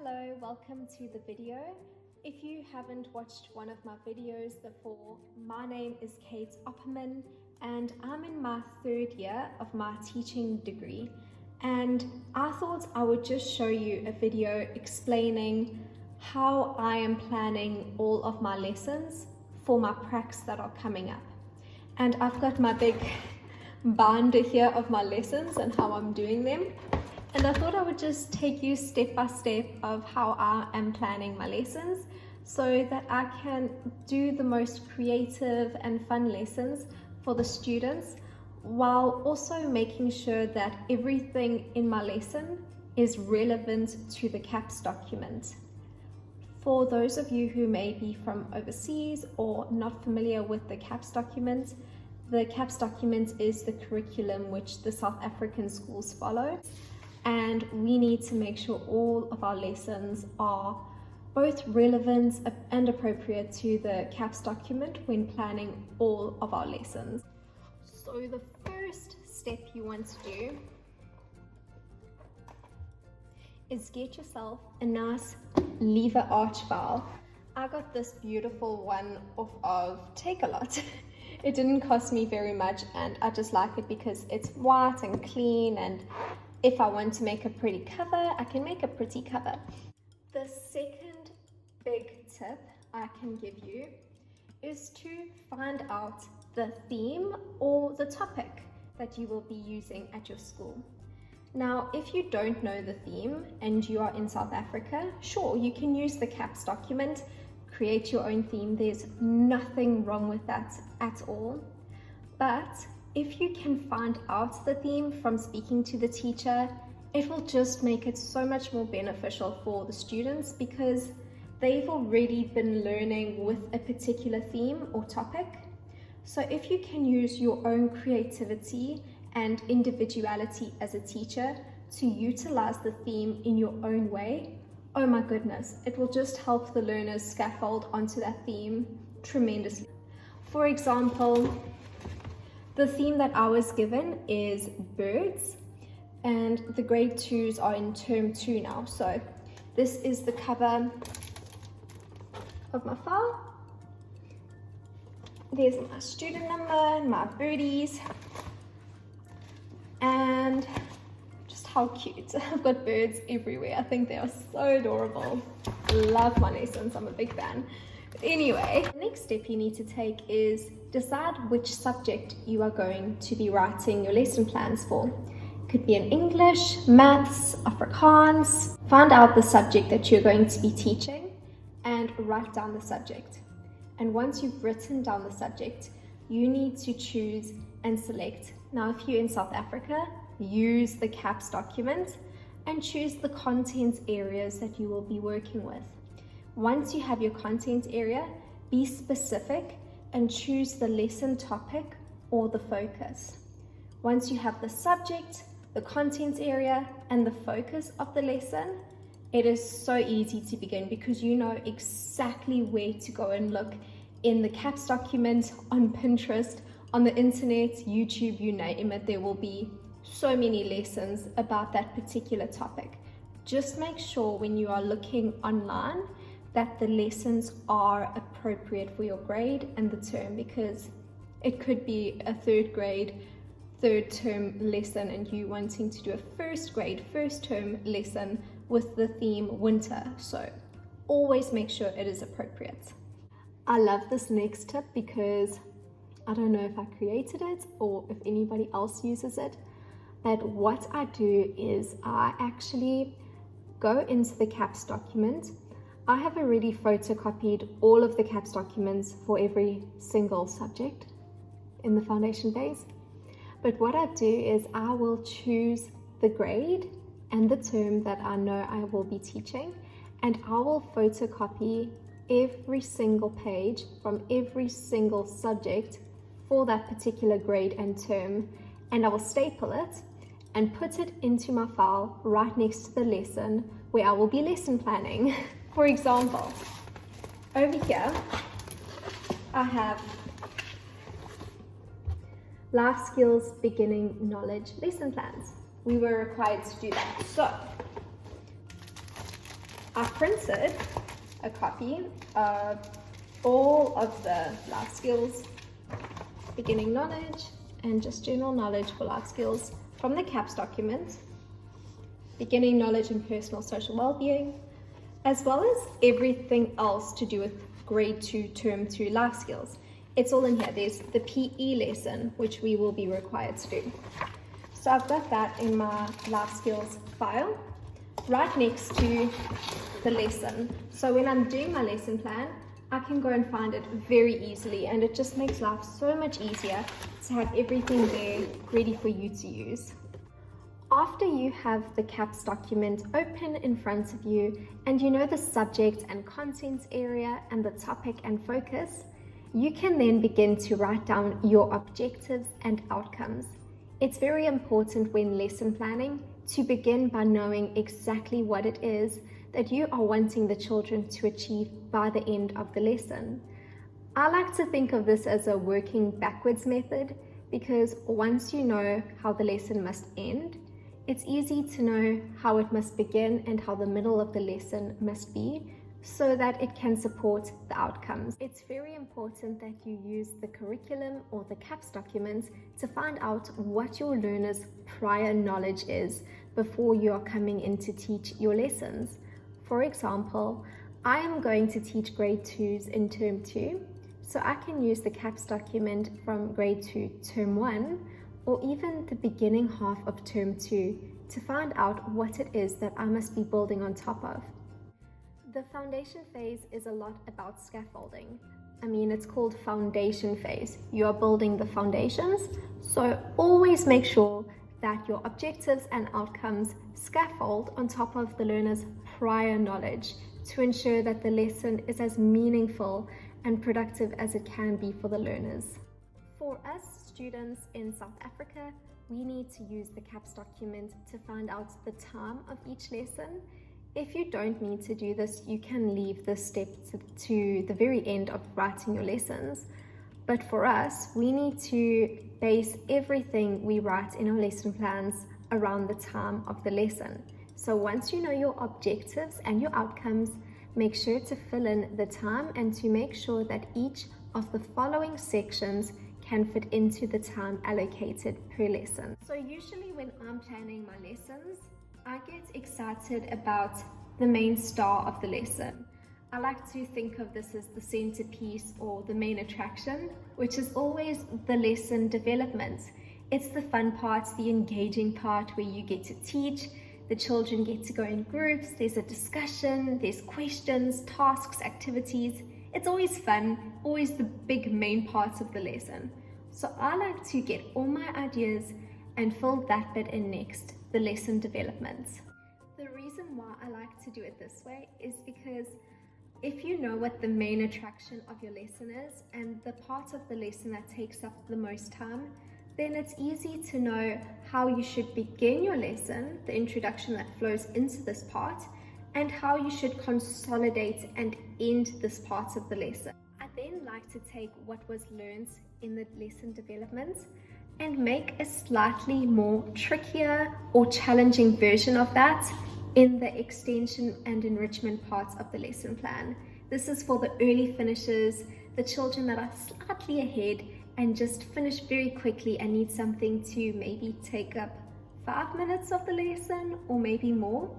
Hello, welcome to the video. If you haven't watched one of my videos before, my name is Kate Opperman and I'm in my third year of my teaching degree, and I thought I would just show you a video explaining how I am planning all of my lessons for my pracs that are coming up. And I've got my big binder here of my lessons and how I'm doing them. And I thought I would just take you step by step of how I am planning my lessons so that I can do the most creative and fun lessons for the students, while also making sure that everything in my lesson is relevant to the CAPS document. For those of you who may be from overseas or not familiar with the CAPS document is the curriculum which the South African schools follow. And we need to make sure all of our lessons are both relevant and appropriate to the CAPS document when planning all of our lessons. So the first step you want to do is get yourself a nice lever arch file. I got this beautiful one off of Takealot. It didn't cost me very much and I just like it because it's white and clean, and if I want to make a pretty cover, I can make a pretty cover. The second big tip I can give you is to find out the theme or the topic that you will be using at your school. Now, if you don't know the theme and you are in South Africa, sure, you can use the CAPS document, create your own theme. There's nothing wrong with that at all. But if you can find out the theme from speaking to the teacher, it will just make it so much more beneficial for the students because they've already been learning with a particular theme or topic. So if you can use your own creativity and individuality as a teacher to utilize the theme in your own way, oh my goodness, it will just help the learners scaffold onto that theme tremendously. For example, the theme that I was given is birds, and the grade 2s are in term 2 now. So this is the cover of my file. There's my student number and my birdies, and just how cute. I've got birds everywhere. I think they are so adorable. Love my lessons, I'm a big fan. Anyway, the next step you need to take is decide which subject you are going to be writing your lesson plans for. It could be in English, maths, Afrikaans. Find out the subject that you're going to be teaching and write down the subject. And once you've written down the subject, you need to choose and select. Now, if you're in South Africa, use the CAPS document and choose the content areas that you will be working with. Once you have your content area, be specific and choose the lesson topic or the focus. Once you have the subject, the content area, and the focus of the lesson, it is so easy to begin because you know exactly where to go and look in the CAPS document, on Pinterest, on the internet, YouTube, you name it. There will be so many lessons about that particular topic. Just make sure when you are looking online that the lessons are appropriate for your grade and the term, because it could be a third grade, third term lesson and you wanting to do a first grade, first term lesson with the theme winter. So always make sure it is appropriate. I love this next tip because I don't know if I created it or if anybody else uses it, but what I do is I actually go into the CAPS document. I have already photocopied all of the CAPS documents for every single subject in the foundation phase. But what I do is I will choose the grade and the term that I know I will be teaching, and I will photocopy every single page from every single subject for that particular grade and term, and I will staple it and put it into my file right next to the lesson where I will be lesson planning. For example, over here, I have life skills beginning knowledge lesson plans. We were required to do that. So I printed a copy of all of the life skills, beginning knowledge, and just general knowledge for life skills from the CAPS document, beginning knowledge and personal social well-being, as well as everything else to do with grade 2, term 2 life skills. It's all in here. There's the PE lesson, which we will be required to do. So I've got that in my life skills file, right next to the lesson. So when I'm doing my lesson plan, I can go and find it very easily, and it just makes life so much easier to have everything there ready for you to use. After you have the CAPS document open in front of you and you know the subject and contents area and the topic and focus, you can then begin to write down your objectives and outcomes. It's very important when lesson planning to begin by knowing exactly what it is that you are wanting the children to achieve by the end of the lesson. I like to think of this as a working backwards method, because once you know how the lesson must end, it's easy to know how it must begin and how the middle of the lesson must be, so that it can support the outcomes. It's very important that you use the curriculum or the CAPS document to find out what your learners' prior knowledge is before you are coming in to teach your lessons. For example, I am going to teach grade 2s in term 2, so I can use the CAPS document from grade 2 term 1, or even the beginning half of term 2 to find out what it is that I must be building on top of. The foundation phase is a lot about scaffolding. I mean, it's called foundation phase. You are building the foundations, so always make sure that your objectives and outcomes scaffold on top of the learner's prior knowledge to ensure that the lesson is as meaningful and productive as it can be for the learners. For us students in South Africa, we need to use the CAPS document to find out the time of each lesson. If you don't need to do this, you can leave this step to the very end of writing your lessons. But for us, we need to base everything we write in our lesson plans around the time of the lesson. So once you know your objectives and your outcomes, make sure to fill in the time and to make sure that each of the following sections can fit into the time allocated per lesson. So usually when I'm planning my lessons, I get excited about the main star of the lesson. I like to think of this as the centerpiece or the main attraction, which is always the lesson development. It's the fun part, the engaging part where you get to teach, the children get to go in groups, there's a discussion, there's questions, tasks, activities. It's always fun, always the big main parts of the lesson. So I like to get all my ideas and fill that bit in next, the lesson development. The reason why I like to do it this way is because if you know what the main attraction of your lesson is and the part of the lesson that takes up the most time, then it's easy to know how you should begin your lesson, the introduction that flows into this part, and how you should consolidate and end this part of the lesson. I then like to take what was learned in the lesson development and make a slightly more trickier or challenging version of that in the extension and enrichment parts of the lesson plan. This is for the early finishers, the children that are slightly ahead and just finish very quickly and need something to maybe take up 5 minutes of the lesson or maybe more.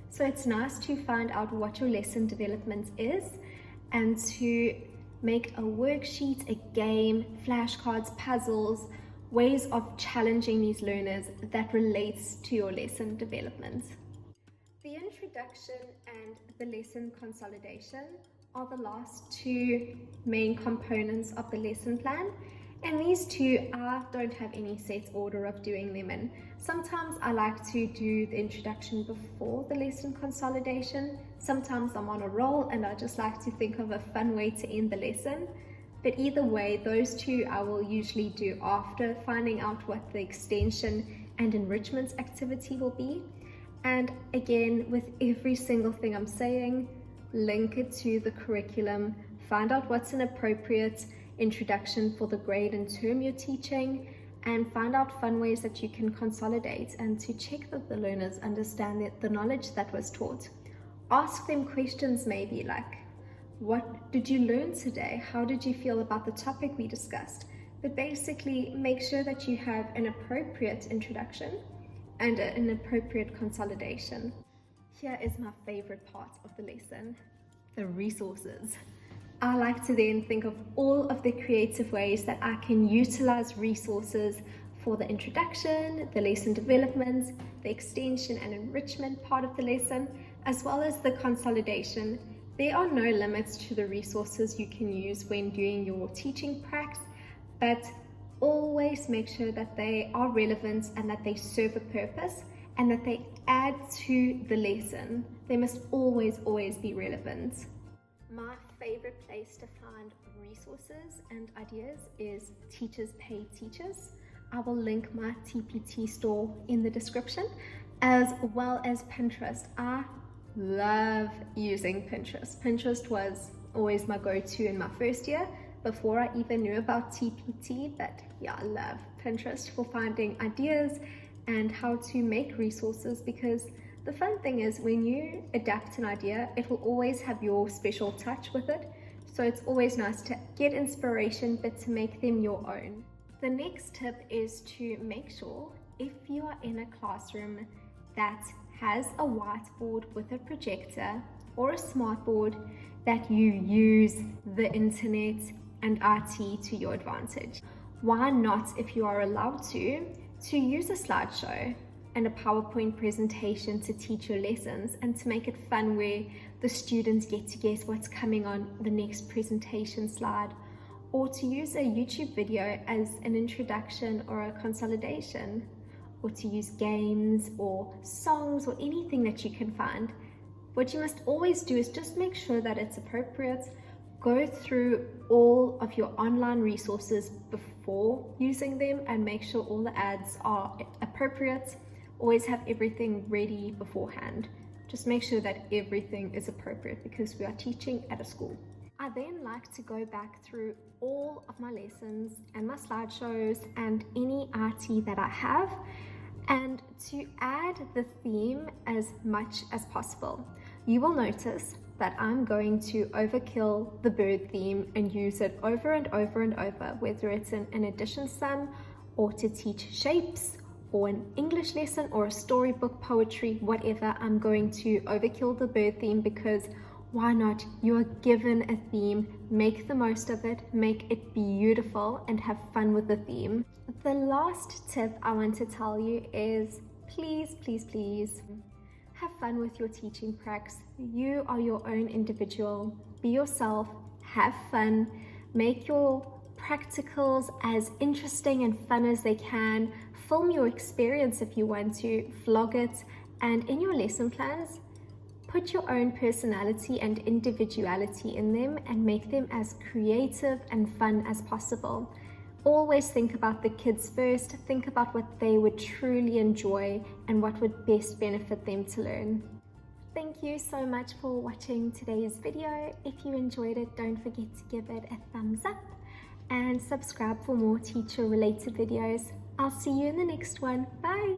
So it's nice to find out what your lesson development is and to make a worksheet, a game, flashcards, puzzles, ways of challenging these learners that relates to your lesson development. The introduction and the lesson consolidation are the last two main components of the lesson plan, and these two I don't have any set order of doing them in. Sometimes I like to do the introduction before the lesson consolidation. Sometimes I'm on a roll and I just like to think of a fun way to end the lesson. But either way, those two I will usually do after finding out what the extension and enrichment activity will be. And again, with every single thing I'm saying, link it to the curriculum, find out what's an appropriate introduction for the grade and term you're teaching, and find out fun ways that you can consolidate and to check that the learners understand the knowledge that was taught. Ask them questions maybe like, what did you learn today? How did you feel about the topic we discussed? But basically make sure that you have an appropriate introduction and an appropriate consolidation. Here is my favorite part of the lesson, the resources. I like to then think of all of the creative ways that I can utilize resources for the introduction, the lesson development, the extension and enrichment part of the lesson, as well as the consolidation. There are no limits to the resources you can use when doing your teaching practice, but always make sure that they are relevant and that they serve a purpose and that they add to the lesson. They must always be relevant. My favorite place to find resources and ideas is Teachers Pay Teachers. I will link my TPT store in the description, as well as Pinterest. I love using Pinterest. Pinterest was always my go-to in my first year before I even knew about TPT, but yeah, I love Pinterest for finding ideas and how to make resources, because the fun thing is when you adapt an idea, it will always have your special touch with it. So it's always nice to get inspiration, but to make them your own. The next tip is to make sure if you are in a classroom that has a whiteboard with a projector or a smartboard, that you use the internet and IT to your advantage. Why not, if you are allowed to use a slideshow and a PowerPoint presentation to teach your lessons and to make it fun, where the students get to guess what's coming on the next presentation slide, or to use a YouTube video as an introduction or a consolidation, or to use games or songs or anything that you can find. What you must always do is just make sure that it's appropriate. Go through all of your online resources before using them and make sure all the ads are appropriate. Always have everything ready beforehand. Just make sure that everything is appropriate, because we are teaching at a school. I then like to go back through all of my lessons and my slideshows and any IT that I have, and to add the theme as much as possible. You will notice that I'm going to overkill the bird theme and use it over and over and over, whether it's in an addition sum or to teach shapes or an English lesson or a storybook, poetry, whatever. I'm going to overkill the bird theme, because why not? You are given a theme, make the most of it, make it beautiful and have fun with the theme. The last tip I want to tell you is please have fun with your teaching practice. You are your own individual. Be yourself, have fun, make your practicals as interesting and fun as they can. Film your experience if you want to, vlog it, and in your lesson plans, put your own personality and individuality in them and make them as creative and fun as possible. Always think about the kids first. Think about what they would truly enjoy and what would best benefit them to learn. Thank you so much for watching today's video. If you enjoyed it, don't forget to give it a thumbs up and subscribe for more teacher related videos. I'll see you in the next one. Bye!